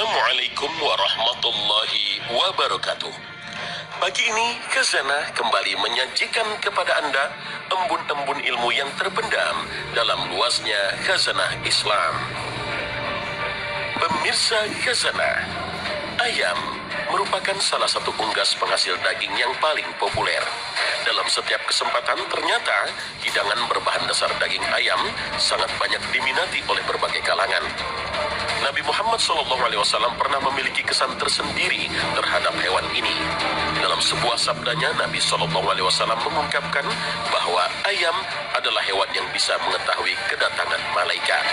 Assalamualaikum warahmatullahi wabarakatuh. Pagi ini Khazanah kembali menyajikan kepada Anda embun-embun ilmu yang terpendam dalam luasnya Khazanah Islam. Pemirsa Khazanah, ayam merupakan salah satu unggas penghasil daging yang paling populer. Dalam setiap kesempatan ternyata hidangan berbahan dasar daging ayam sangat banyak diminati oleh berbagai kalangan. Nabi Muhammad SAW pernah memiliki kesan tersendiri terhadap hewan ini. Dalam sebuah sabdanya, Nabi SAW mengungkapkan bahwa ayam adalah hewan yang bisa mengetahui kedatangan malaikat.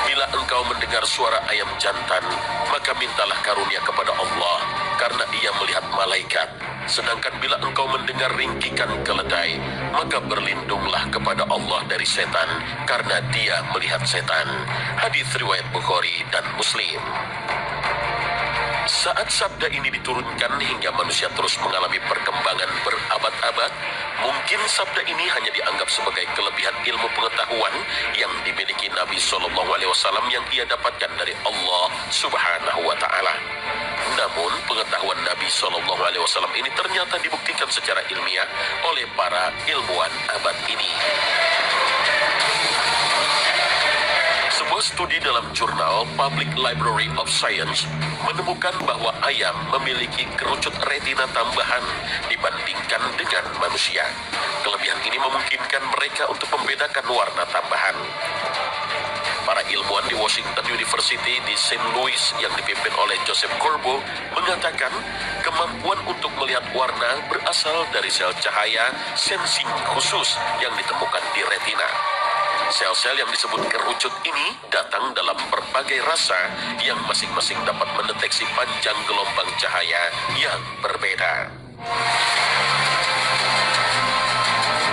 Bila engkau mendengar suara ayam jantan, maka mintalah karunia kepada Allah, karena ia melihat malaikat. Sedangkan bila engkau mendengar ringkikan keledai, maka berlindunglah kepada Allah dari setan, karena dia melihat setan. Hadits riwayat Bukhari dan Muslim. Saat sabda ini diturunkan hingga manusia terus mengalami perkembangan berabad-abad, mungkin sabda ini hanya dianggap sebagai kelebihan ilmu pengetahuan yang dimiliki Nabi SAW yang ia dapatkan dari Allah Subhanahu wa Ta'ala. Namun pengetahuan Nabi SAW ini ternyata dibuktikan secara ilmiah oleh para ilmuwan abad ini. Sebuah studi dalam jurnal Public Library of Science menemukan bahwa ayam memiliki kerucut retina tambahan dibandingkan dengan manusia. Kelebihan ini memungkinkan mereka untuk membedakan warna tambahan. Para ilmuwan di Washington University di St. Louis yang dipimpin oleh Joseph Corbo mengatakan kemampuan untuk melihat warna berasal dari sel cahaya sensing khusus yang ditemukan di retina. Sel-sel yang disebut kerucut ini datang dalam berbagai rasa yang masing-masing dapat mendeteksi panjang gelombang cahaya yang berbeda.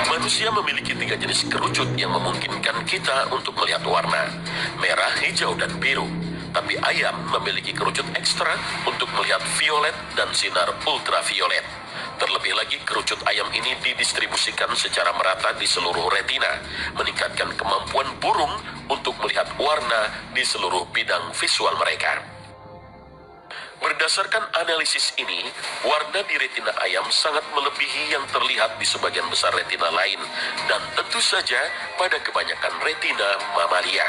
Manusia memiliki 3 jenis kerucut yang memungkinkan kita untuk melihat warna: merah, hijau, dan biru. Tapi ayam memiliki kerucut ekstra untuk melihat violet dan sinar ultraviolet. Terlebih lagi, kerucut ayam ini didistribusikan secara merata di seluruh retina, meningkatkan kemampuan burung untuk melihat warna di seluruh bidang visual mereka. Berdasarkan analisis ini, warna di retina ayam sangat melebihi yang terlihat di sebagian besar retina lain, dan tentu saja pada kebanyakan retina mamalia.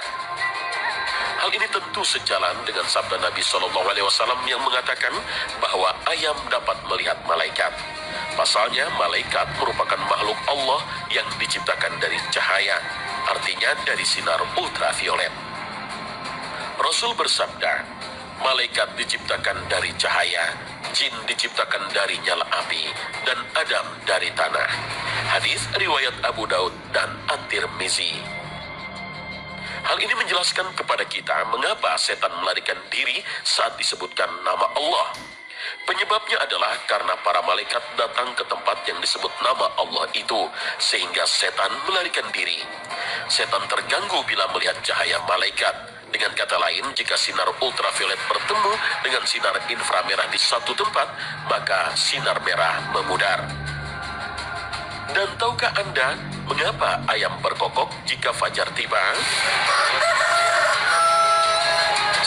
Hal ini tentu sejalan dengan sabda Nabi SAW yang mengatakan bahwa ayam dapat melihat malaikat. Pasalnya, malaikat merupakan makhluk Allah yang diciptakan dari cahaya, artinya dari sinar ultraviolet. Rasul bersabda, malaikat diciptakan dari cahaya, jin diciptakan dari nyala api, dan Adam dari tanah. Hadis riwayat Abu Daud dan At-Tirmizi. Hal ini menjelaskan kepada kita mengapa setan melarikan diri saat disebutkan nama Allah. Penyebabnya adalah karena para malaikat datang ke tempat yang disebut nama Allah itu, sehingga setan melarikan diri. Setan terganggu bila melihat cahaya malaikat. Dengan kata lain, jika sinar ultraviolet bertemu dengan sinar inframerah di satu tempat, maka sinar merah memudar. Dan tahukah Anda mengapa ayam berkokok jika fajar tiba?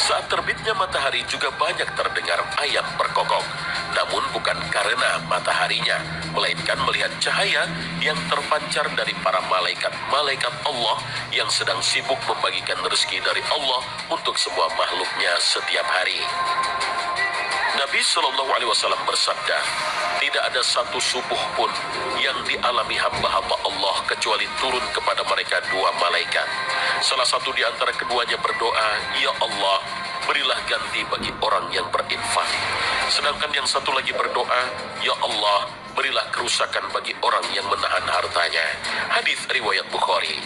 Saat terbitnya matahari juga banyak terdengar ayam berkokok. Namun bukan karena mataharinya, melainkan melihat cahaya yang terpancar dari para malaikat Allah yang sedang sibuk membagikan rezeki dari Allah untuk semua makhluknya setiap hari. Nabi SAW bersabda, tidak ada satu subuh pun yang dialami hamba-hamba Allah kecuali turun kepada mereka 2 malaikat. Salah satu di antara keduanya berdoa, "Ya Allah, berilah ganti bagi orang yang berinfak." Sedangkan yang satu lagi berdoa, "Ya Allah, berilah kerusakan bagi orang yang menahan hartanya." Hadits riwayat Bukhari.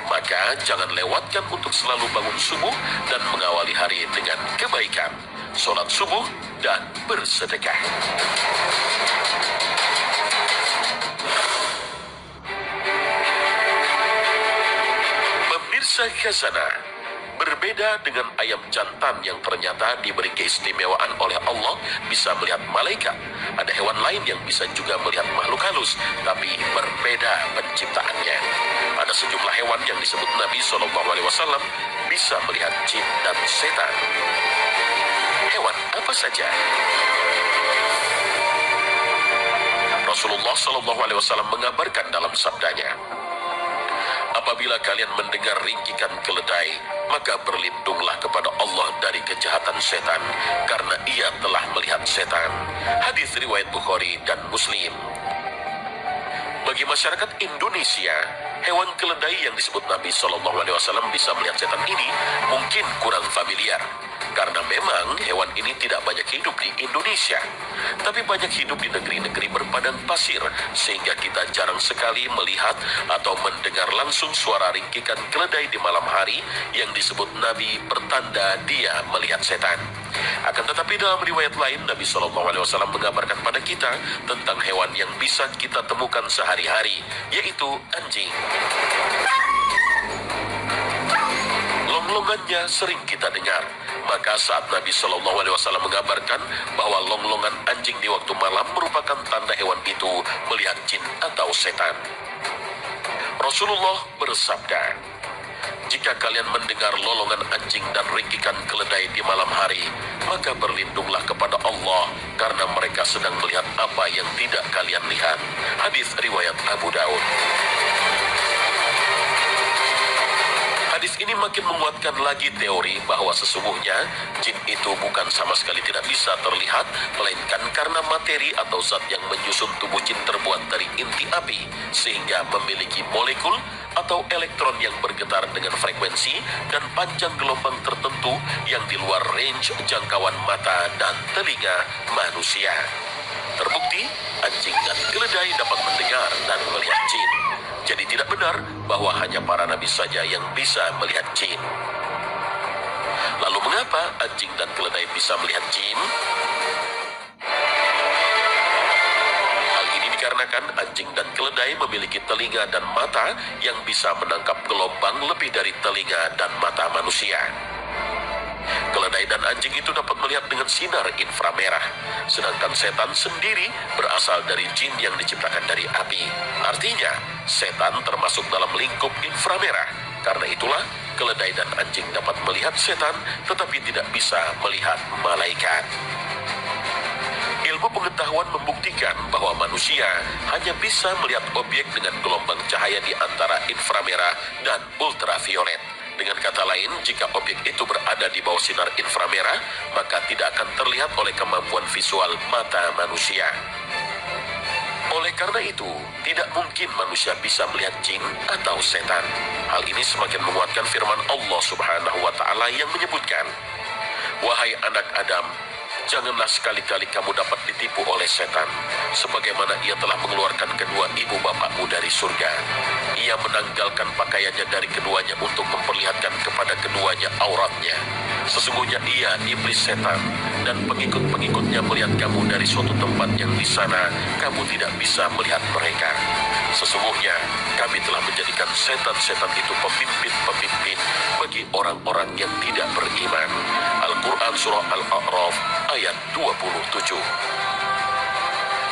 Maka jangan lewatkan untuk selalu bangun subuh dan mengawali hari dengan kebaikan, sholat subuh, dan bersedekah. Pemirsa Khazanah, berbeda dengan ayam jantan yang ternyata diberi keistimewaan oleh Allah bisa melihat malaikat. Ada hewan lain yang bisa juga melihat makhluk halus, tapi berbeda penciptaannya. Pada sejumlah hewan yang disebut Nabi SAW bisa melihat jin dan setan. Hewan apa saja? Rasulullah SAW mengabarkan dalam sabdanya, apabila kalian mendengar ringkikan keledai, maka berlindunglah kepada Allah dari kejahatan setan, karena ia telah melihat setan. Hadis riwayat Bukhari dan Muslim. Bagi masyarakat Indonesia, hewan keledai yang disebut Nabi SAW bisa melihat setan ini mungkin kurang familiar, karena memang hewan ini tidak banyak hidup di Indonesia, tapi banyak hidup di negeri-negeri berpadang pasir, sehingga kita jarang sekali melihat atau mendengar langsung suara ringkikan keledai di malam hari yang disebut Nabi pertanda dia melihat setan. Akan tetapi dalam riwayat lain, Nabi SAW mengabarkan pada kita tentang hewan yang bisa kita temukan sehari-hari, yaitu anjing. Longlongannya sering kita dengar. Maka saat Nabi SAW mengabarkan bahwa longlongan anjing di waktu malam merupakan tanda hewan itu melihat jin atau setan, Rasulullah bersabda, jika kalian mendengar lolongan anjing dan ringkikan keledai di malam hari, maka berlindunglah kepada Allah, karena mereka sedang melihat apa yang tidak kalian lihat. Hadis riwayat Abu Daud. Hadis ini makin menguatkan lagi teori bahwa sesungguhnya jin itu bukan sama sekali tidak bisa terlihat, melainkan karena materi atau zat yang menyusun tubuh jin terbuat dari inti api, sehingga memiliki molekul atau elektron yang bergetar dengan frekuensi dan panjang gelombang tertentu yang di luar range jangkauan mata dan telinga manusia. Terbukti, anjing dan keledai dapat mendengar dan melihat jin. Jadi tidak benar bahwa hanya para nabi saja yang bisa melihat jin. Lalu mengapa anjing dan keledai bisa melihat jin? Hal ini dikarenakan anjing dan keledai memiliki telinga dan mata yang bisa menangkap gelombang lebih dari telinga dan mata manusia. Keledai dan anjing itu dapat melihat dengan sinar inframerah, sedangkan setan sendiri berasal dari jin yang diciptakan dari api. Artinya, setan termasuk dalam lingkup inframerah. Karena itulah, keledai dan anjing dapat melihat setan, tetapi tidak bisa melihat malaikat. Ilmu pengetahuan membuktikan bahwa manusia hanya bisa melihat objek dengan gelombang cahaya di antara inframerah dan ultraviolet. Dengan kata lain, jika objek itu berada di bawah sinar inframerah, maka tidak akan terlihat oleh kemampuan visual mata manusia. Oleh karena itu, tidak mungkin manusia bisa melihat jin atau setan. Hal ini semakin menguatkan firman Allah Subhanahu wa Ta'ala yang menyebutkan, wahai anak Adam, janganlah sekali-kali kamu dapat ditipu oleh setan, sebagaimana ia telah mengeluarkan kedua ibu bapakmu dari surga. Ia menanggalkan pakaiannya dari keduanya untuk memperlihatkan kepada keduanya auratnya. Sesungguhnya ia, iblis setan, dan pengikut-pengikutnya melihat kamu dari suatu tempat yang di sana kamu tidak bisa melihat mereka. Sesungguhnya kami telah menjadikan setan-setan itu pemimpin-pemimpin bagi orang-orang yang tidak beriman. Al-Quran Surah Al-A'raf ayat 27.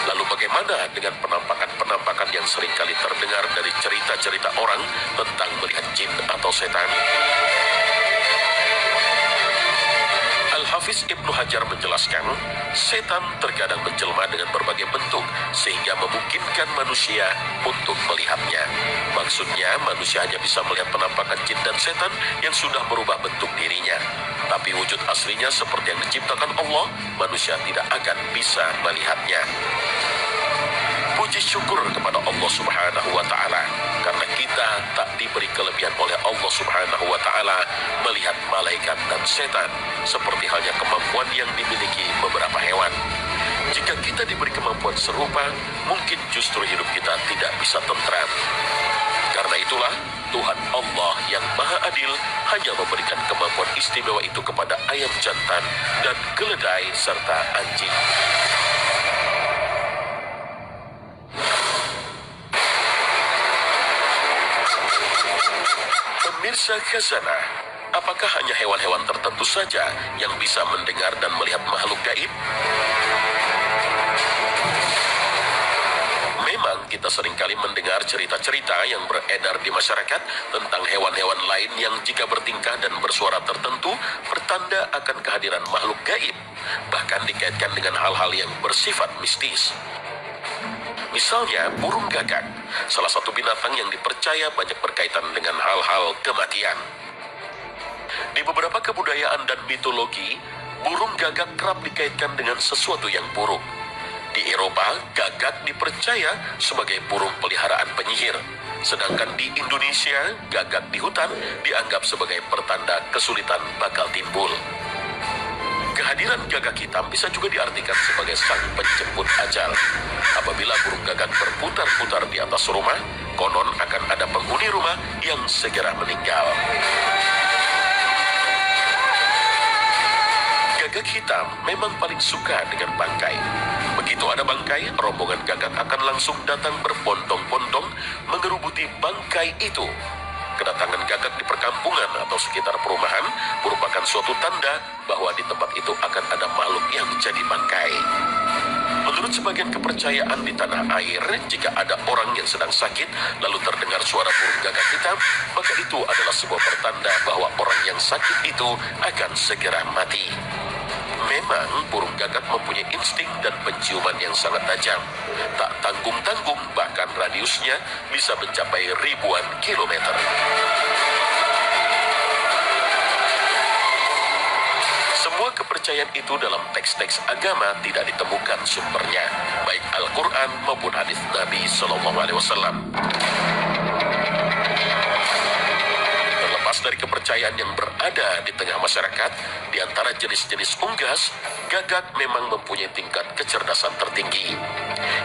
Lalu bagaimana dengan penampakan-penampakan yang seringkali terdengar dari cerita-cerita orang tentang melihat jin atau setan? Al-Hafiz Ibnu Hajar menjelaskan, setan terkadang menjelma dengan berbagai bentuk sehingga memungkinkan manusia untuk melihatnya. Maksudnya, manusia hanya bisa melihat penampakan jin dan setan yang sudah merubah bentuk dirinya. Tapi wujud aslinya seperti yang diciptakan Allah, manusia tidak akan bisa melihatnya. Puji syukur kepada Allah Subhanahu wa Ta'ala, karena kita tak diberi kelebihan oleh Allah Subhanahu wa Ta'ala melihat malaikat dan setan, seperti halnya kemampuan yang dimiliki beberapa hewan. Jika kita diberi kemampuan serupa, mungkin justru hidup kita tidak bisa tentram. Karena itulah, Tuhan Allah yang Maha Adil hanya memberikan kemampuan istimewa itu kepada ayam jantan dan keledai serta anjing. Pemirsa Khazanah, apakah hanya hewan-hewan tertentu saja yang bisa mendengar dan melihat makhluk gaib? Memang kita seringkali mendengar cerita-cerita yang beredar di masyarakat tentang hewan-hewan lain yang jika bertingkah dan bersuara tertentu bertanda akan kehadiran makhluk gaib, bahkan dikaitkan dengan hal-hal yang bersifat mistis. Misalnya burung gagak, salah satu binatang yang dipercaya banyak berkaitan dengan hal-hal kematian. Di beberapa kebudayaan dan mitologi, burung gagak kerap dikaitkan dengan sesuatu yang buruk. Di Eropa, gagak dipercaya sebagai burung peliharaan penyihir, sedangkan di Indonesia, gagak di hutan dianggap sebagai pertanda kesulitan bakal timbul. Kehadiran gagak hitam bisa juga diartikan sebagai sang penjemput ajal. Apabila burung gagak berputar-putar di atas rumah, konon akan ada penghuni rumah yang segera meninggal. Gagak hitam memang paling suka dengan bangkai. Begitu ada bangkai, rombongan gagak akan langsung datang berbondong-bondong mengerubuti bangkai itu. Kedatangan gagak di perkampungan atau sekitar perumahan merupakan suatu tanda bahwa di tempat itu akan ada makhluk yang jadi bangkai. Menurut sebagian kepercayaan di tanah air, jika ada orang yang sedang sakit lalu terdengar suara burung gagak hitam, maka itu adalah sebuah pertanda bahwa orang yang sakit itu akan segera mati. Memang burung gagak mempunyai insting dan penciuman yang sangat tajam. Tak tanggung-tanggung, bahkan radiusnya bisa mencapai ribuan kilometer. Semua kepercayaan itu dalam teks-teks agama tidak ditemukan sumbernya, baik Al-Quran maupun hadis Nabi SAW. Terlepas dari kepercayaan yang berada di tengah masyarakat, di antara jenis-jenis unggas, gagak memang mempunyai tingkat kecerdasan tertinggi.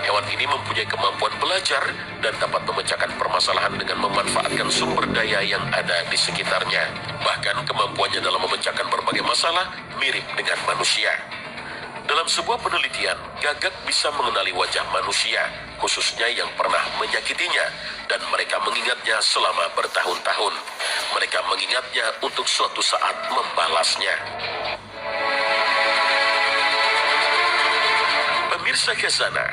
Hewan ini mempunyai kemampuan belajar dan dapat memecahkan permasalahan dengan memanfaatkan sumber daya yang ada di sekitarnya. Bahkan kemampuannya dalam memecahkan berbagai masalah mirip dengan manusia. Dalam sebuah penelitian, gagak bisa mengenali wajah manusia, khususnya yang pernah menyakitinya, dan mereka mengingatnya selama bertahun-tahun. Mereka mengingatnya untuk suatu saat membalasnya. Pemirsa Khazanah,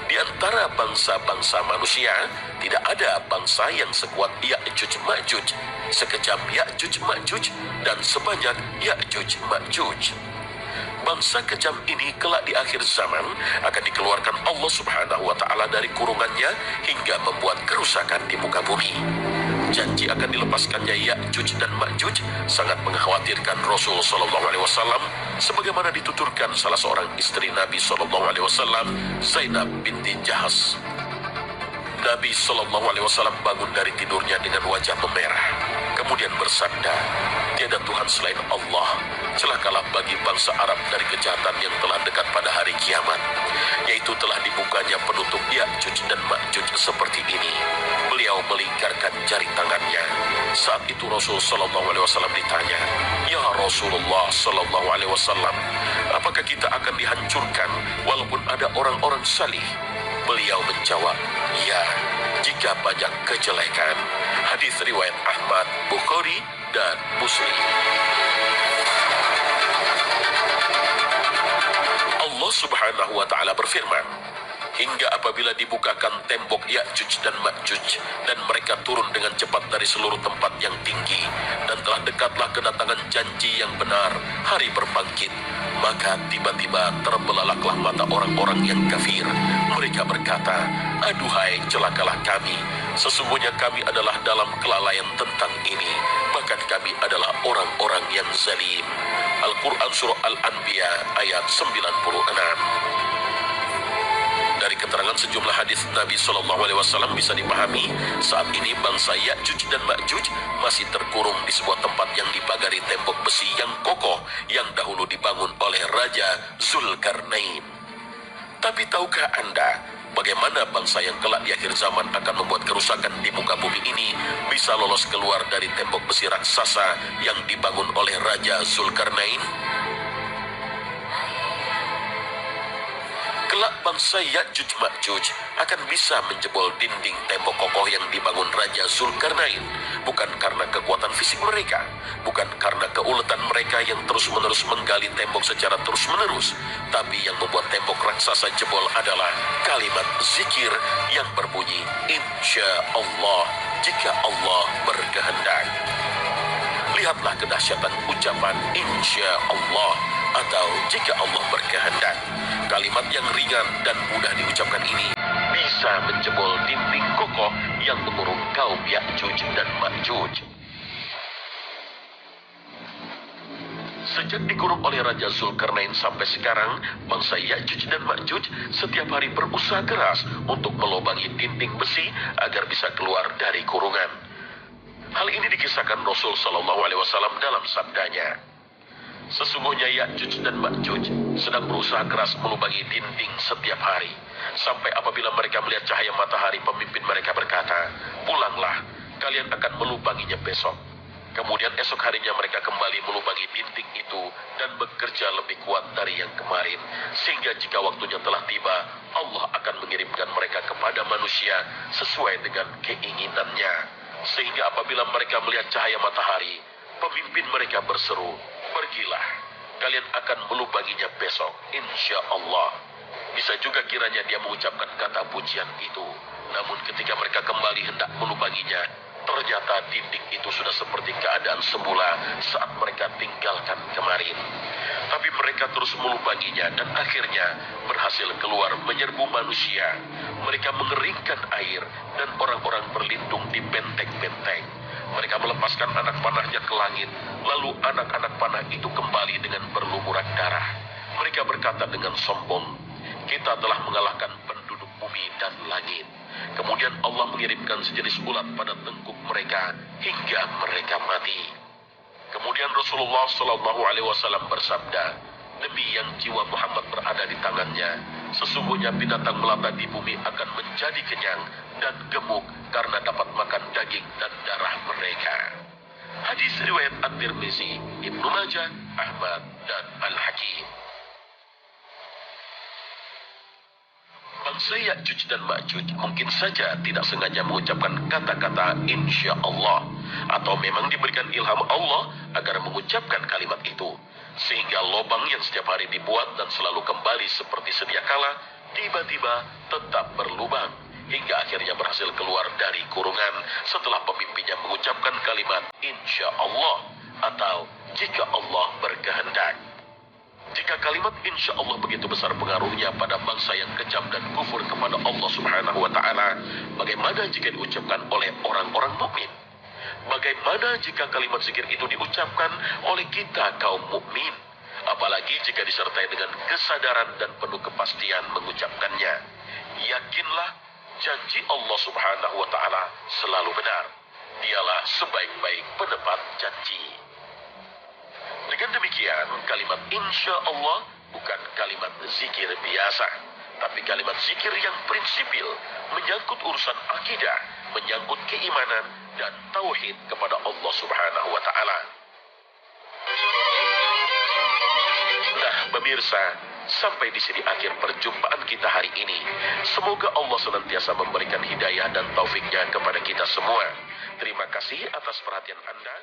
di antara bangsa-bangsa manusia, tidak ada bangsa yang sekuat Ya'juj Ma'juj, sekejam Ya'juj Ma'juj, dan sebanyak Ya'juj Ma'juj. Bangsa kejam ini kelak di akhir zaman akan dikeluarkan Allah Subhanahu wa Ta'ala dari kurungannya hingga membuat kerusakan di muka bumi. Janji akan dilepaskannya Ya'juj dan Ma'juj sangat mengkhawatirkan Rasul Sallallahu Alaihi Wasallam, sebagaimana dituturkan salah seorang istri Nabi Sallallahu Alaihi Wasallam, Zainab binti Jahas. Nabi Sallallahu Alaihi Wasallam bangun dari tidurnya dengan wajah memerah, kemudian bersabda, "Tiada Tuhan selain Allah. Celakalah bagi bangsa Arab dari kejahatan yang telah dekat pada hari kiamat, yaitu telah dibukanya penutup Ya'juj dan Ma'juj seperti ini." Beliau melingkarkan jari tangannya. Saat itu Rasul Sallallahu Alaihi Wasallam ditanya, "Ya Rasulullah Sallallahu Alaihi Wasallam, apakah kita akan dihancurkan walaupun ada orang-orang salih?" Beliau menjawab, "Ya, jika banyak kejelekan." Hadis riwayat Ahmad, Bukhari, dan Muslim. Allah Subhanahu wa Ta'ala berfirman, "Hingga apabila dibukakan tembok Ya'juj dan Ma'juj, dan mereka turun dengan cepat dari seluruh tempat yang tinggi, dan telah dekatlah kedatangan janji yang benar, hari berbangkit, maka tiba-tiba terbelalaklah mata orang-orang yang kafir. Mereka berkata, 'Aduhai, celakalah kami. Sesungguhnya kami adalah dalam kelalaian tentang ini. Bahkan kami adalah orang-orang yang zalim.'" Al-Quran Surah Al-Anbiya ayat 96. Dari keterangan sejumlah hadis Nabi Shallallahu Alaihi Wasallam bisa dipahami saat ini bangsa Ya'juj dan Ma'juj masih terkurung di sebuah tempat yang dipagari tembok besi yang kokoh yang dahulu dibangun oleh Raja Zulkarnain. Tapi tahukah Anda bagaimana bangsa yang kelak di akhir zaman akan membuat kerusakan di muka bumi ini bisa lolos keluar dari tembok besi raksasa yang dibangun oleh Raja Zulkarnain? kelak bangsa Ya'juj Ma'juj akan bisa menjebol dinding tembok kokoh yang dibangun Raja Zulkarnain, bukan karena kekuatan fisik mereka, bukan karena keuletan mereka yang terus-menerus menggali tembok secara terus-menerus, tapi yang membuat tembok raksasa jebol adalah kalimat zikir yang berbunyi insya Allah, jika Allah berkehendak. Lihatlah kedahsyatan ucapan insya Allah atau jika Allah berkehendak. Kalimat yang ringan dan mudah diucapkan ini bisa menjebol dinding kokoh yang mengurung kaum Ya'juj dan Ma'juj. Sejak dikurung oleh Raja Zulkarnain sampai sekarang, bangsa Ya'juj dan Ma'juj setiap hari berusaha keras untuk melobangi dinding besi agar bisa keluar dari kurungan. Hal ini dikisahkan Rasul Shallallahu Alaihi Wasallam dalam sabdanya, sesungguhnya Ya'juj dan Ma'juj sedang berusaha keras melubangi dinding setiap hari, sampai apabila mereka melihat cahaya matahari, pemimpin mereka berkata, pulanglah, kalian akan melubanginya besok. Kemudian esok harinya mereka kembali melubangi dinding itu dan bekerja lebih kuat dari yang kemarin, sehingga jika waktunya telah tiba, Allah akan mengirimkan mereka kepada manusia sesuai dengan keinginannya. Sehingga apabila mereka melihat cahaya matahari, pemimpin mereka berseru, pergilah, kalian akan melubanginya besok, insya Allah. Bisa juga kiranya dia mengucapkan kata pujian itu, namun ketika mereka kembali hendak melubanginya, ternyata dinding itu sudah seperti keadaan semula saat mereka tinggalkan kemarin. Tapi mereka terus melubanginya dan akhirnya berhasil keluar menyerbu manusia. Mereka mengeringkan air dan orang-orang berlindung di benteng-benteng. Mereka melepaskan anak panahnya ke langit, lalu anak-anak panah itu kembali dengan berlumuran darah. Mereka berkata dengan sombong, kita telah mengalahkan penduduk bumi dan langit. Kemudian Allah mengirimkan sejenis ulat pada tengkuk mereka hingga mereka mati. Kemudian Rasulullah Shallallahu Alaihi Wasallam bersabda, demi yang jiwa Muhammad berada di tangannya, sesungguhnya binatang melata di bumi akan menjadi kenyang dan gemuk karena dapat makan daging dan darah mereka. Hadis riwayat At-Tirmizi, Ibnu Majah, Ahmad, dan Al-Hakim. Bangsa Ya'juj dan Ma'juj mungkin saja tidak sengaja mengucapkan kata-kata insya Allah, atau memang diberikan ilham Allah agar mengucapkan kalimat itu, sehingga lubang yang setiap hari dibuat dan selalu kembali seperti sedia kala tiba-tiba tetap berlubang, hingga akhirnya berhasil keluar dari kurungan setelah pemimpinnya mengucapkan kalimat insya Allah atau jika Allah berkehendak. Jika kalimat insya Allah begitu besar pengaruhnya pada bangsa yang kejam dan kufur kepada Allah Subhanahu wa Ta'ala, bagaimana jika diucapkan oleh orang-orang mukmin? Bagaimana jika kalimat zikir itu diucapkan oleh kita kaum mukmin? Apalagi jika disertai dengan kesadaran dan penuh kepastian mengucapkannya. Yakinlah, janji Allah Subhanahu wa Ta'ala selalu benar. Dialah sebaik-baik penepat janji. Dengan demikian, kalimat insya Allah bukan kalimat zikir biasa, tapi kalimat zikir yang prinsipil, menyangkut urusan akidah, menyangkut keimanan dan tauhid kepada Allah Subhanahu wa Ta'ala. Nah, pemirsa, sampai di sini akhir perjumpaan kita hari ini. Semoga Allah senantiasa memberikan hidayah dan taufiknya kepada kita semua. Terima kasih atas perhatian Anda.